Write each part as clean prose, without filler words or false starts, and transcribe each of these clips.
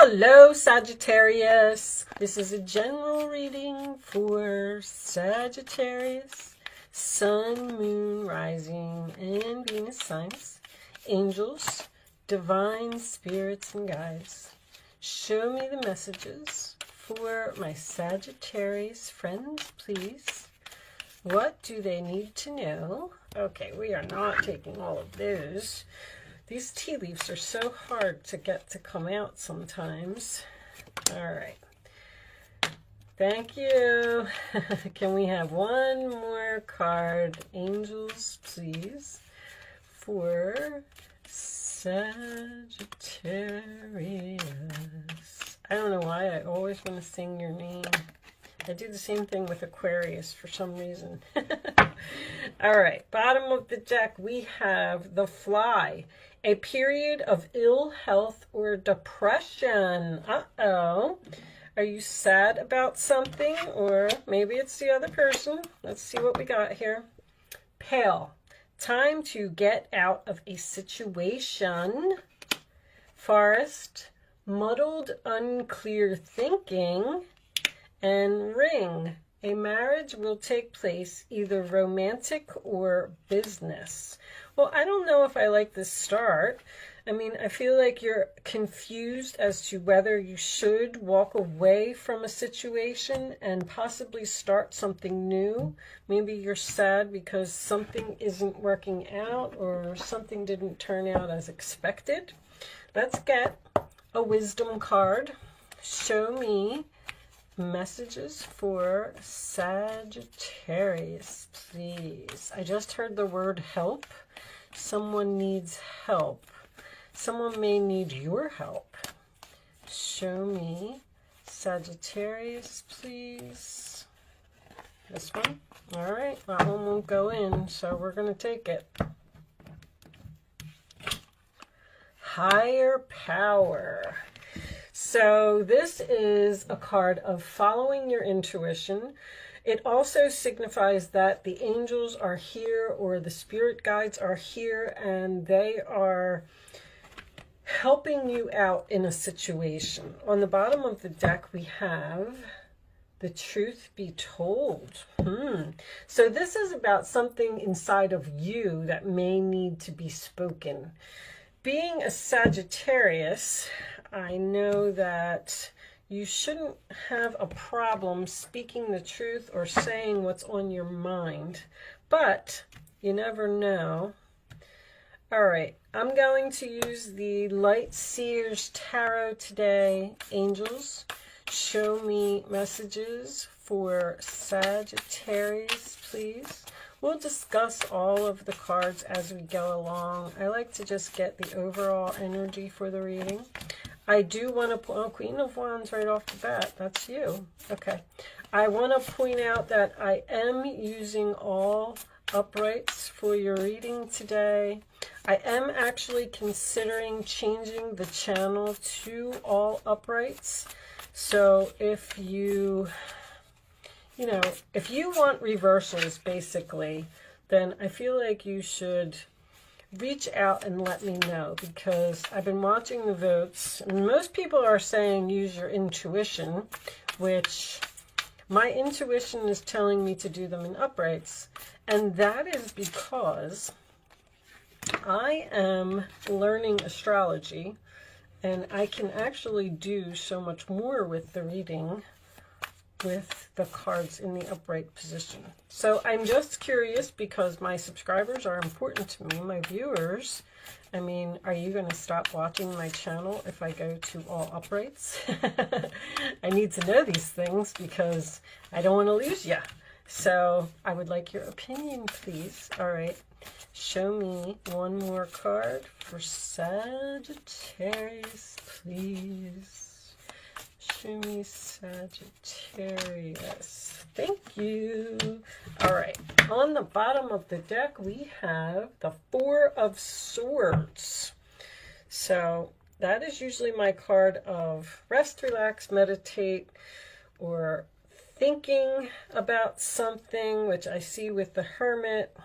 Hello, Sagittarius. This is a general reading for Sagittarius, Sun, Moon, Rising, and Venus signs, angels, divine spirits, and guides. Show me the messages for my Sagittarius friends, please. What do they need to know? Okay, we are not taking all of those. These tea leaves are so hard to get to come out sometimes. All right. Thank you. Can we have one more card, angels, please, for Sagittarius? I don't know why I always want to sing your name. I do the same thing with Aquarius for some reason. All right, bottom of the deck, we have the Fly. A period of ill health or depression. Uh-oh. Are you sad about something? Or maybe it's the other person. Let's see what we got here. Pale. Time to get out of a situation. Forest. Muddled, unclear thinking. And Ring. A marriage will take place, either romantic or business. Well, I don't know if I like this start. I mean, I feel like you're confused as to whether you should walk away from a situation and possibly start something new. Maybe you're sad because something isn't working out or something didn't turn out as expected. Let's get a wisdom card. Show me messages for Sagittarius, please. I just heard the word help. Someone needs help. Someone may need your help. Show me Sagittarius, please. This one? All right, that one won't go in, so we're going to take it. Higher power. So this is a card of following your intuition. It also signifies that the angels are here or the spirit guides are here and they are helping you out in a situation. On the bottom of the deck, we have the truth be told. So this is about something inside of you that may need to be spoken. Being a Sagittarius, I know that you shouldn't have a problem speaking the truth or saying what's on your mind, but you never know. All right, I'm going to use the Light Seers Tarot today. Angels, show me messages for Sagittarius, please. We'll discuss all of the cards as we go along. I like to just get the overall energy for the reading. I do want to, oh, Queen of Wands right off the bat. That's you. Okay. I want to point out that I am using all uprights for your reading today. I am actually considering changing the channel to all uprights. So if you if you want reversals, basically, then I feel like you should reach out and let me know, because I've been watching the votes and most people are saying use your intuition, which my intuition is telling me to do them in uprights, and that is because I am learning astrology and I can actually do so much more with the reading with the cards in the upright position. So I'm just curious because my subscribers are important to me, my viewers. I mean, are you going to stop watching my channel if I go to all uprights? I need to know these things because I don't want to lose you. So I would like your opinion, please. All right. Show me one more card for Sagittarius, please. Show me Sagittarius. Thank you. All right. On the bottom of the deck, we have the Four of Swords. So that is usually my card of rest, relax, meditate, or thinking about something, which I see with the Hermit.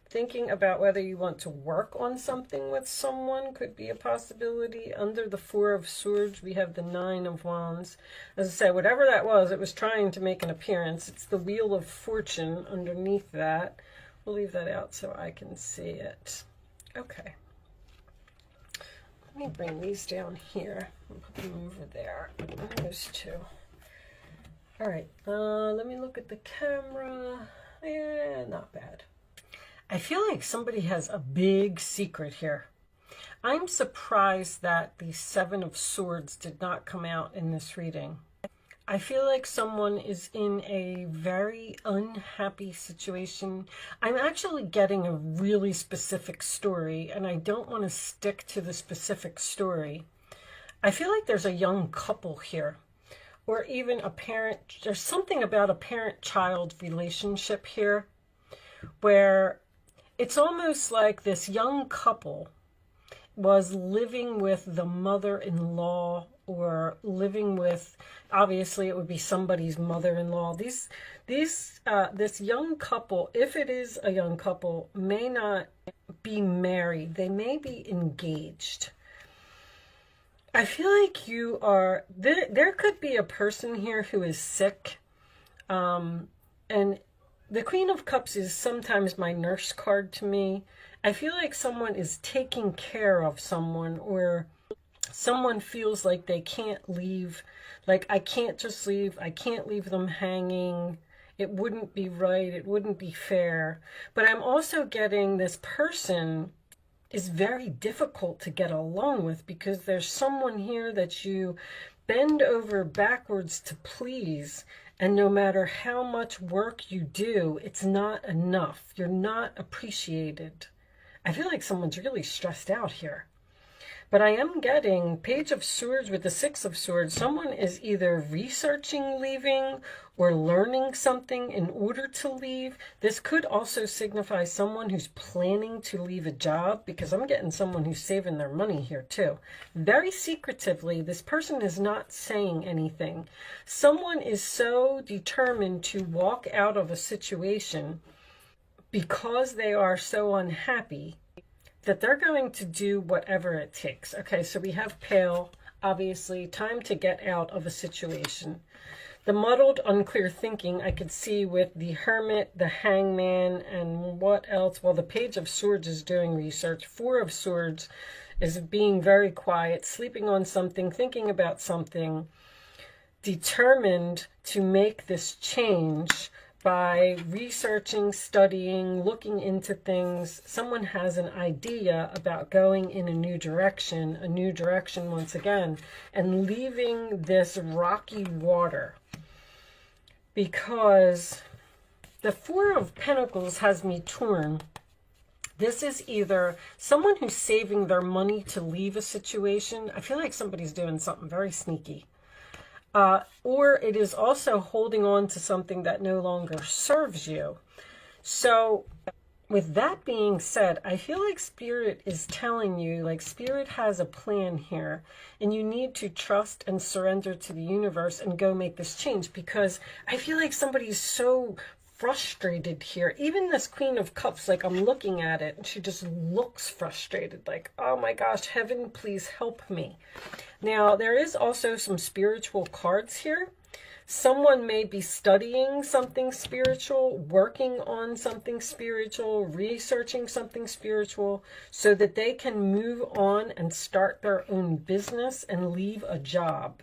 Thinking about whether you want to work on something with someone could be a possibility. Under the Four of Swords, we have the Nine of Wands. As I said, whatever that was, it was trying to make an appearance. It's the Wheel of Fortune underneath that. We'll leave that out so I can see it. Okay. Let me bring these down here and put them over there. Those two. All right. Let me look at the camera. Yeah, not bad. I feel like somebody has a big secret here. I'm surprised that the Seven of Swords did not come out in this reading. I feel like someone is in a very unhappy situation. I'm actually getting a really specific story, and I don't want to stick to the specific story. I feel like there's a young couple here, or even a parent. There's something about a parent-child relationship here where it's almost like this young couple was living with the mother-in-law, or living with, obviously it would be somebody's mother-in-law. This young couple, if it is a young couple, may not be married. They may be engaged. I feel like you are, there could be a person here who is sick, and the Queen of Cups is sometimes my nurse card to me. I feel like someone is taking care of someone, or someone feels like they can't leave. Like, I can't just leave. I can't leave them hanging. It wouldn't be right. It wouldn't be fair. But I'm also getting this person is very difficult to get along with, because there's someone here that you bend over backwards to please. And no matter how much work you do, it's not enough. You're not appreciated. I feel like someone's really stressed out here. But I am getting Page of Swords with the Six of Swords. Someone is either researching leaving or learning something in order to leave. This could also signify someone who's planning to leave a job, because I'm getting someone who's saving their money here too. Very secretively, this person is not saying anything. Someone is so determined to walk out of a situation because they are so unhappy that they're going to do whatever it takes. Okay, so we have Pale, obviously, time to get out of a situation. The muddled, unclear thinking I could see with the Hermit, the Hangman, and what else? Well, the Page of Swords is doing research. Four of Swords is being very quiet, sleeping on something, thinking about something, determined to make this change by researching, studying, looking into things. Someone has an idea about going in a new direction once again, and leaving this rocky water. Because the Four of Pentacles has me torn. This is either someone who's saving their money to leave a situation. I feel like somebody's doing something very sneaky. Or it is also holding on to something that no longer serves you. So with that being said, I feel like Spirit is telling you, like, Spirit has a plan here, and you need to trust and surrender to the universe and go make this change, because I feel like somebody's so frustrated here. Even this Queen of Cups, like, I'm looking at it and she just looks frustrated, like, oh my gosh, heaven, please help me. Now, there is also some spiritual cards here. Someone may be studying something spiritual, working on something spiritual, researching something spiritual, so that they can move on and start their own business and leave a job.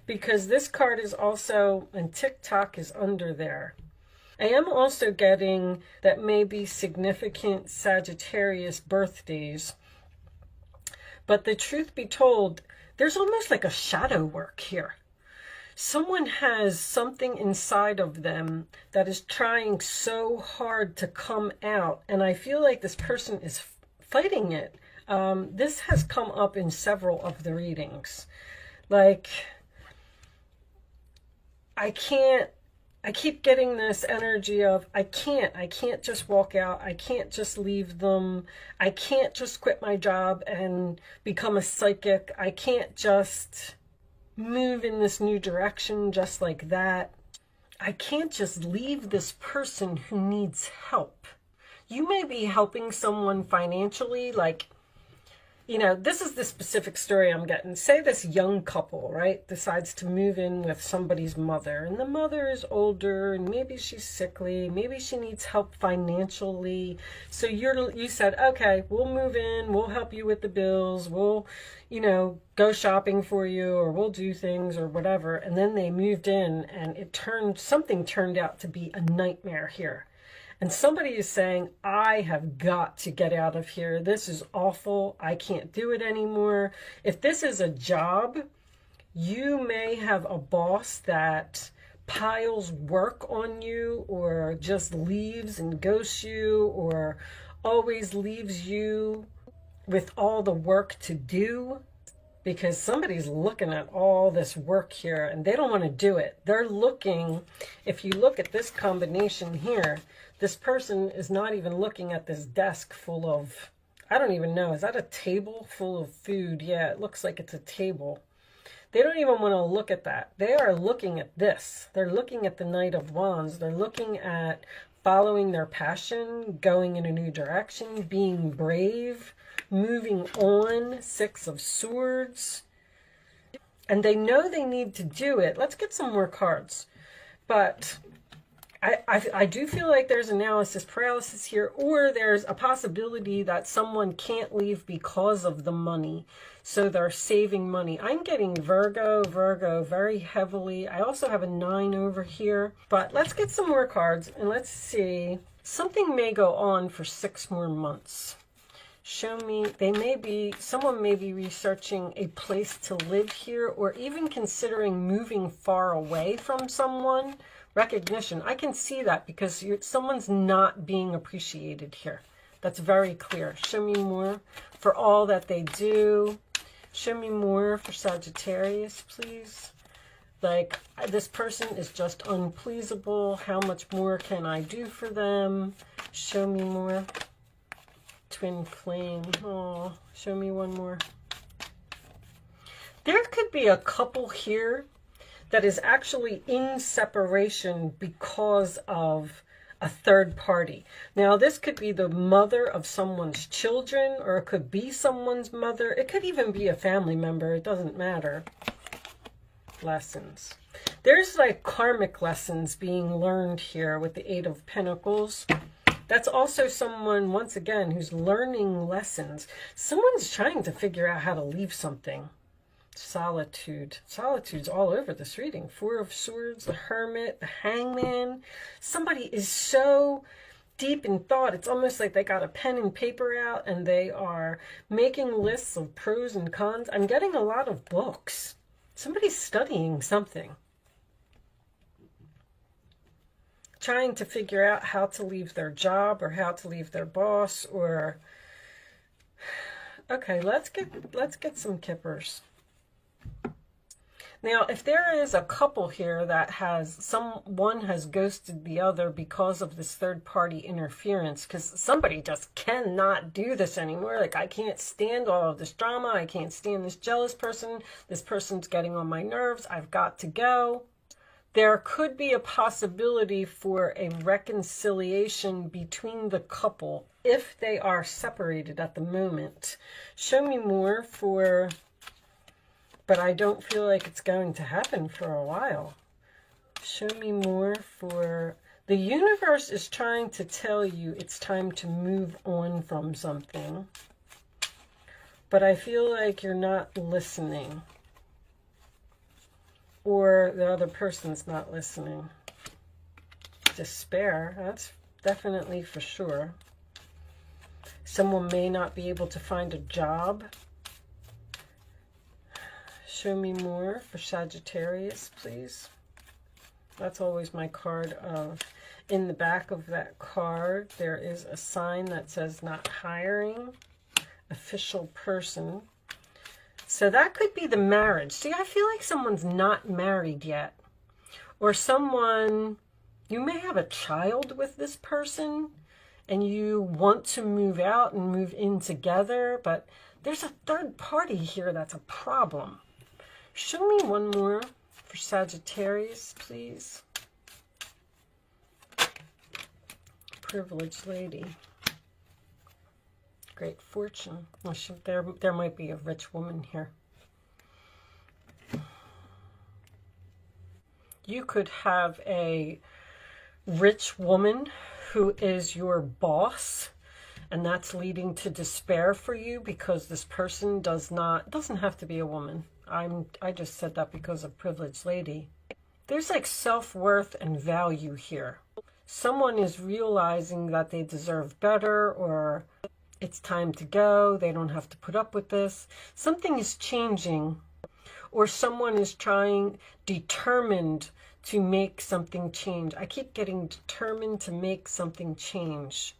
Because this card is also, and TikTok is under there. I am also getting that may be significant Sagittarius birthdays. But the truth be told, there's almost like a shadow work here. Someone has something inside of them that is trying so hard to come out. And I feel like this person is fighting it. This has come up in several of the readings. Like, I keep getting this energy of, I can't just walk out. I can't just leave them. I can't just quit my job and become a psychic. I can't just move in this new direction just like that. I can't just leave this person who needs help. You may be helping someone financially, like, you know, this is the specific story I'm getting. Say this young couple, right, decides to move in with somebody's mother, and the mother is older, and maybe she's sickly, maybe she needs help financially. So you said, okay, we'll move in, we'll help you with the bills, we'll, you know, go shopping for you, or we'll do things or whatever. And then they moved in, and something turned out to be a nightmare here. And somebody is saying, I have got to get out of here. This is awful. I can't do it anymore. If this is a job, you may have a boss that piles work on you, or just leaves and ghosts you, or always leaves you with all the work to do, because somebody's looking at all this work here and they don't want to do it. They're looking, if you look at this combination here, this person is not even looking at this desk full of, I don't even know, is that a table full of food? Yeah, it looks like it's a table. They don't even want to look at that. They are looking at this. They're looking at the Knight of Wands. They're looking at following their passion, going in a new direction, being brave, moving on. Six of Swords. And they know they need to do it. Let's get some more cards. But I do feel like there's analysis paralysis here, or there's a possibility that someone can't leave because of the money. So they're saving money. I'm getting Virgo very heavily. I also have a 9 over here. But let's get some more cards and let's see. Something may go on for 6 more months. Show me, someone may be researching a place to live here, or even considering moving far away from someone. Recognition, I can see that because someone's not being appreciated here. That's very clear. Show me more for all that they do. Show me more for Sagittarius, please. Like, this person is just unpleasable. How much more can I do for them? Show me more. Twin flame. Oh, show me one more. There could be a couple here that is actually in separation because of a third party. Now, this could be the mother of someone's children, or it could be someone's mother. It could even be a family member. It doesn't matter. Lessons. There's like karmic lessons being learned here with the 8 of Pentacles. That's also someone, once again, who's learning lessons. Someone's trying to figure out how to leave something. Solitude. Solitude's all over this reading. 4 of Swords, the Hermit, the Hangman. Somebody is so deep in thought. It's almost like they got a pen and paper out and they are making lists of pros and cons. I'm getting a lot of books. Somebody's studying something. Trying to figure out how to leave their job, or how to leave their boss, or... Okay, let's get some kippers. Now, if there is a couple here that one has ghosted the other because of this third-party interference, because somebody just cannot do this anymore. Like, I can't stand all of this drama. I can't stand this jealous person. This person's getting on my nerves. I've got to go. There could be a possibility for a reconciliation between the couple if they are separated at the moment. Show me more for... But I don't feel like it's going to happen for a while. Show me more for... The universe is trying to tell you it's time to move on from something. But I feel like you're not listening. Or the other person's not listening. Despair, that's definitely for sure. Someone may not be able to find a job. Show me more for Sagittarius, please. That's always my card of... In the back of that card, there is a sign that says not hiring. Official person. So that could be the marriage. See, I feel like someone's not married yet. Or someone... You may have a child with this person, and you want to move out and move in together, but there's a third party here that's a problem. Show me one more for Sagittarius, please. Privileged lady. great fortune. Well, there might be a rich woman here. You could have a rich woman who is your boss, and that's leading to despair for you because this person doesn't have to be a woman. I just said that because of privileged lady. There's like self-worth and value here. Someone is realizing that they deserve better, or it's time to go. They don't have to put up with this. Something is changing, or someone is determined to make something change. I keep getting determined to make something change.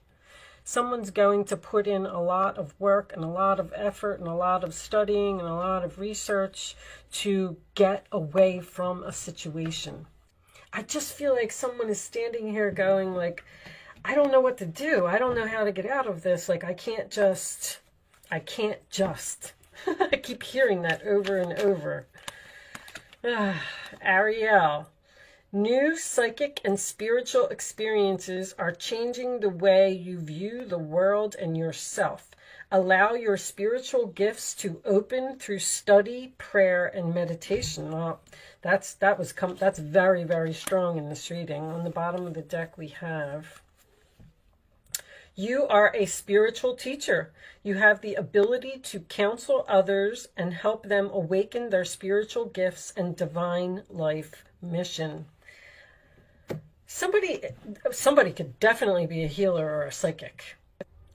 Someone's going to put in a lot of work and a lot of effort and a lot of studying and a lot of research to get away from a situation. I just feel like someone is standing here going like, I don't know what to do. I don't know how to get out of this. Like, I can't just. I keep hearing that over and over. Ariel. New psychic and spiritual experiences are changing the way you view the world and yourself. Allow your spiritual gifts to open through study, prayer, and meditation. Well, that's very, very strong in this reading. On the bottom of the deck we have, you are a spiritual teacher. You have the ability to counsel others and help them awaken their spiritual gifts and divine life mission. Somebody could definitely be a healer or a psychic.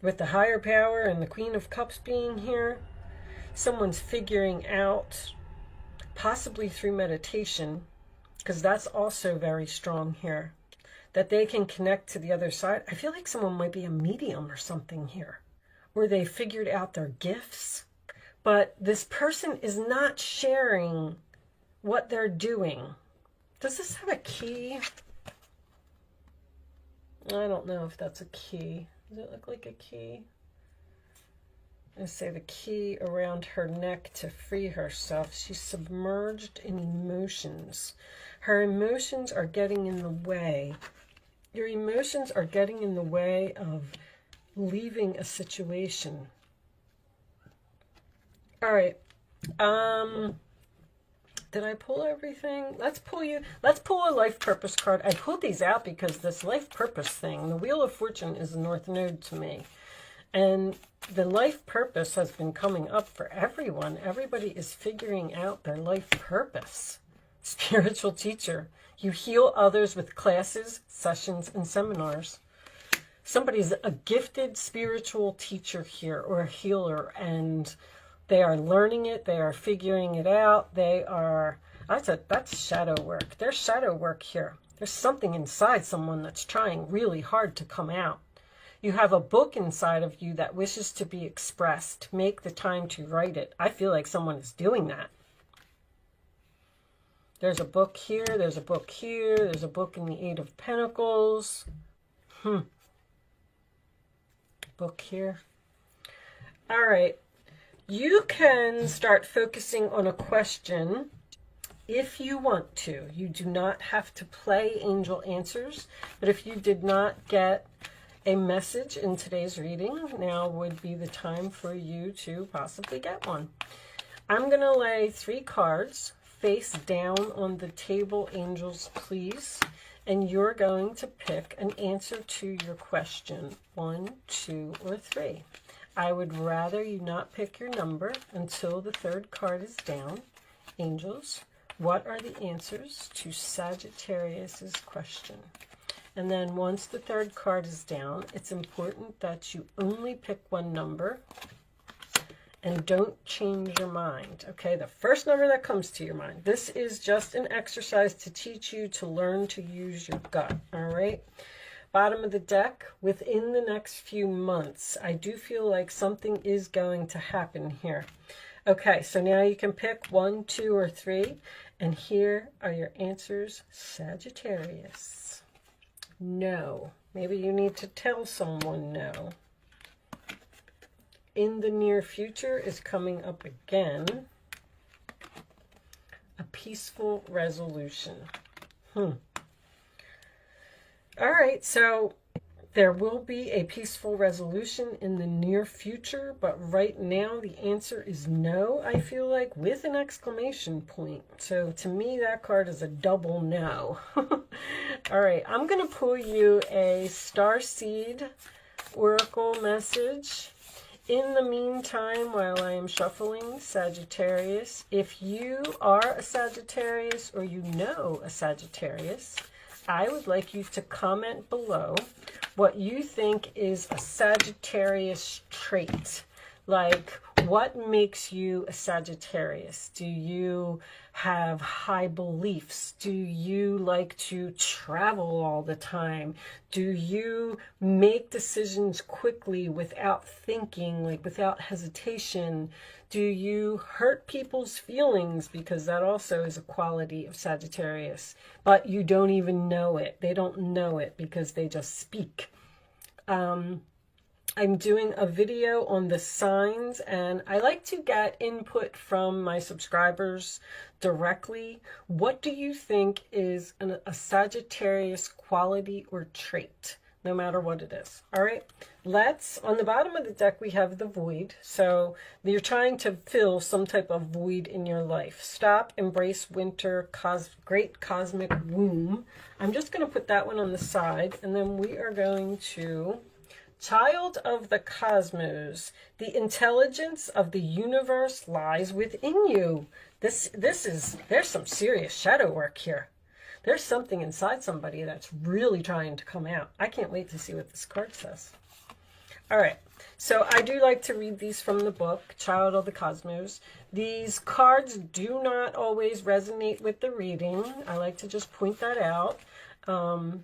With the higher power and the Queen of Cups being here, someone's figuring out, possibly through meditation, because that's also very strong here, that they can connect to the other side. I feel like someone might be a medium or something here, where they figured out their gifts, but this person is not sharing what they're doing. Does this have a key? I don't know if that's a key. Does it look like a key? I say the key around her neck to free herself. She's submerged in emotions. Her emotions are getting in the way. Your emotions are getting in the way of leaving a situation. All right. Did I pull everything? Let's pull a life purpose card. I pulled these out because this life purpose thing, the Wheel of Fortune, is the North Node to me. And the life purpose has been coming up for everyone. Everybody is figuring out their life purpose. Spiritual teacher. You heal others with classes, sessions, and seminars. Somebody's a gifted spiritual teacher here, or a healer, and they are learning it. They are figuring it out. That's shadow work. There's shadow work here. There's something inside someone that's trying really hard to come out. You have a book inside of you that wishes to be expressed. Make the time to write it. I feel like someone is doing that. There's a book here. There's a book here. There's a book in the Eight of Pentacles. Book here. All right. You can start focusing on a question if you want to. You do not have to play angel answers, but if you did not get a message in today's reading, now would be the time for you to possibly get one. I'm going to lay 3 cards face down on the table, angels, please, and you're going to pick an answer to your question, 1, 2, or 3. I would rather you not pick your number until the 3rd card is down. Angels, what are the answers to Sagittarius's question? And then once the 3rd card is down, it's important that you only pick one number and don't change your mind. Okay, the first number that comes to your mind. This is just an exercise to teach you to learn to use your gut. All right. Bottom of the deck, within the next few months, I do feel like something is going to happen here. Okay, so now you can pick 1, 2, or 3, and here are your answers, Sagittarius. No. Maybe you need to tell someone no. In the near future is coming up again. A peaceful resolution. All right, so There will be a peaceful resolution in the near future, but right now the answer is no, I feel like, with an exclamation point. So to me, that card is a double no. All right, I'm going to pull you a Starseed Oracle message. In the meantime, while I am shuffling, Sagittarius, if you are a Sagittarius or you know a Sagittarius, I would like you to comment below what you think is a Sagittarius trait. Like, what makes you a Sagittarius? Do you have high beliefs? Do you like to travel all the time? Do you make decisions quickly without thinking, like without hesitation? Do you hurt people's feelings? Because that also is a quality of Sagittarius, but you don't even know it. They don't know it because they just speak. I'm doing a video on the signs, and I like to get input from my subscribers directly. What do you think is a Sagittarius quality or trait, no matter what it is? All right, on the bottom of the deck, we have the void. So you're trying to fill some type of void in your life. Stop, embrace winter, great cosmic womb. I'm just going to put that one on the side, and then we are going to Child of the Cosmos. The intelligence of the universe lies within you. There's some serious shadow work here. There's something inside somebody that's really trying to come out. I can't wait to see what this card says. All right, so I do like to read these from the book, Child of the Cosmos. These cards do not always resonate with the reading. I like to just point that out.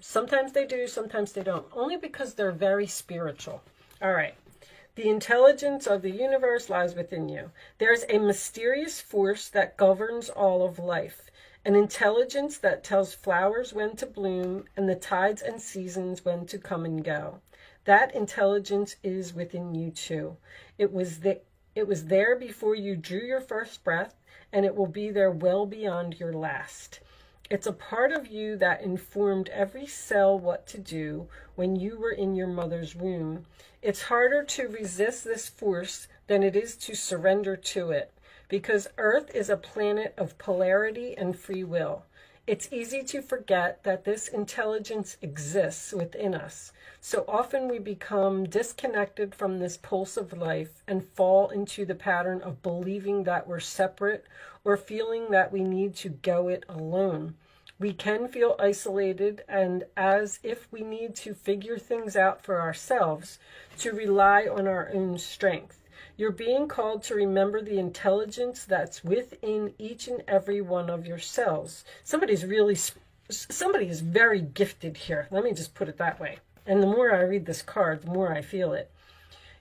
Sometimes they do, sometimes they don't, only because they're very spiritual. All right. The intelligence of the universe lies within you. There's a mysterious force that governs all of life, an intelligence that tells flowers when to bloom and the tides and seasons when to come and go. That intelligence is within you too. It was there before you drew your first breath, and it will be there well beyond your last. It's a part of you that informed every cell what to do when you were in your mother's womb. It's harder to resist this force than it is to surrender to it, because Earth is a planet of polarity and free will. It's easy to forget that this intelligence exists within us. So often we become disconnected from this pulse of life and fall into the pattern of believing that we're separate or feeling that we need to go it alone. We can feel isolated and as if we need to figure things out for ourselves, to rely on our own strength. You're being called to remember the intelligence that's within each and every one of your cells. Somebody is very gifted here. Let me just put it that way. And the more I read this card, the more I feel it.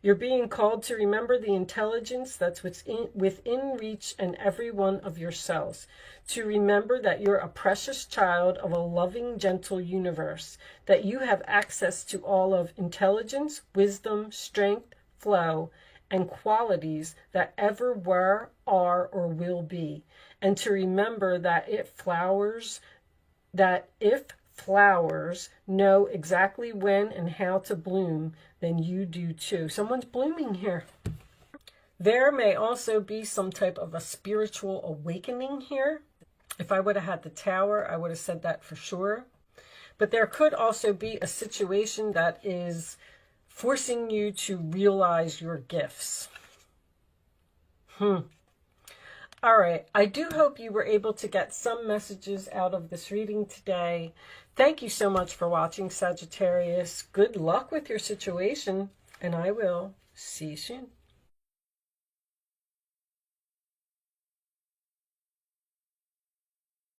You're being called to remember the intelligence that's within reach and every one of your cells. To remember that you're a precious child of a loving, gentle universe. That you have access to all of intelligence, wisdom, strength, flow, and qualities that ever were, are, or will be. And to remember that if flowers know exactly when and how to bloom, then you do too. Someone's blooming here. There may also be some type of a spiritual awakening here. If I would have had the Tower, I would have said that for sure. But there could also be a situation that is forcing you to realize your gifts. All right, I do hope you were able to get some messages out of this reading today. Thank you so much for watching, Sagittarius. Good luck with your situation, and I will see you soon.